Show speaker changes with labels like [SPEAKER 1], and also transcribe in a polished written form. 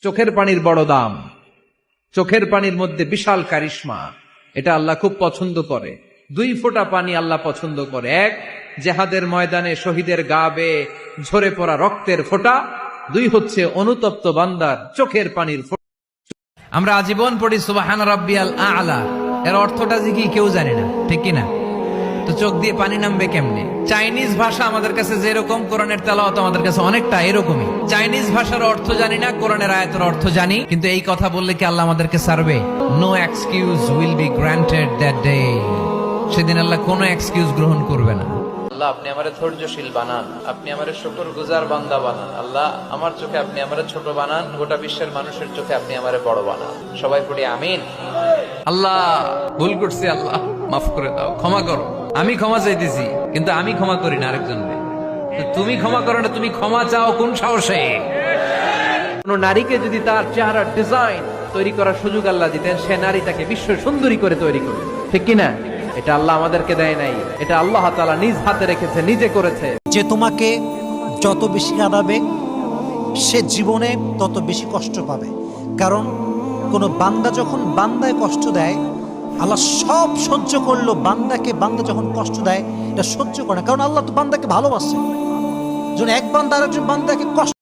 [SPEAKER 1] চোখের পানির বড় দাম, চোখের পানির মধ্যে বিশাল কারিশমা। এটা আল্লাহ খুব পছন্দ করে। 2 ফোঁটা পানি আল্লাহ পছন্দ করে। এক, জেহাদের ময়দানে শহীদের গা বেয়ে ঝরে পড়া রক্তের ফোঁটা। 2 হচ্ছে অনুতপ্ত বান্দার চোখের পানির ফোঁটা। আমরা আজীবন পড়ি সুবহান রাব্বিয়াল আ'লা, এর অর্থটা যে কি কেউ জানে না, ঠিক কিনা? তো চোখ দিয়ে পানি নামবে কেমনে? চাইনিজ ভাষা আমাদের কাছে যেরকম, কোরআনের তেলাওয়াত আমাদের কাছে অনেকটা এরকমই। চাইনিজ ভাষার অর্থ জানি না, কোরআনের আয়াতের অর্থ জানি, কিন্তু এই কথা বললে কি আল্লাহ আমাদেরকে ছাড়বে? No excuse will be granted that day. সেদিন আল্লাহ কোনো এক্সকিউজ গ্রহণ করবে না। আল্লাহ, আপনি আমারে ধৈর্যশীল বানান, আপনি আমারে শুকরগুজার বান্দা বানান। আল্লাহ, আমার চোখে আপনি আমারে ছোট বানান, গোটা বিশ্বের মানুষের চোখে আপনি আমারে বড় বানান। সবাই পড়ি আমিন। আল্লাহ, ভুল করছি, আল্লাহ মাফ করে দাও, ক্ষমা করো। আমি ক্ষমা চাইতেছি, কিন্তু আমি ক্ষমা করি না আরেকজনকে। তুমি ক্ষমা করো না, তুমি ক্ষমা চাও কোন সাহসে? কোন নারীকে যদি তার চেহারার ডিজাইন তৈরি করার সুযোগ আল্লাহ দিতেন, সে নারীটাকে বিশ্ব সুন্দরী করে তৈরি করবে, ঠিক কিনা? এটা আল্লাহ আমাদেরকে দেয় নাই, এটা আল্লাহ তাআলা নিজ হাতে রেখেছে, নিজে করেছে।
[SPEAKER 2] যে তোমাকে যত বেশি কাঁদাবে সে জীবনে তত বেশি কষ্ট পাবে। কারণ কোনো বান্দা যখন বান্দায় কষ্ট দেয়, আল্লাহ সব সহ্য করলো, বান্দা যখন কষ্ট দেয় এটা সহ্য করে না। কারণ আল্লাহ তো বান্দাকে ভালোবাসে। যখন এক বান্দা আরেকজন বান্দাকে কষ্ট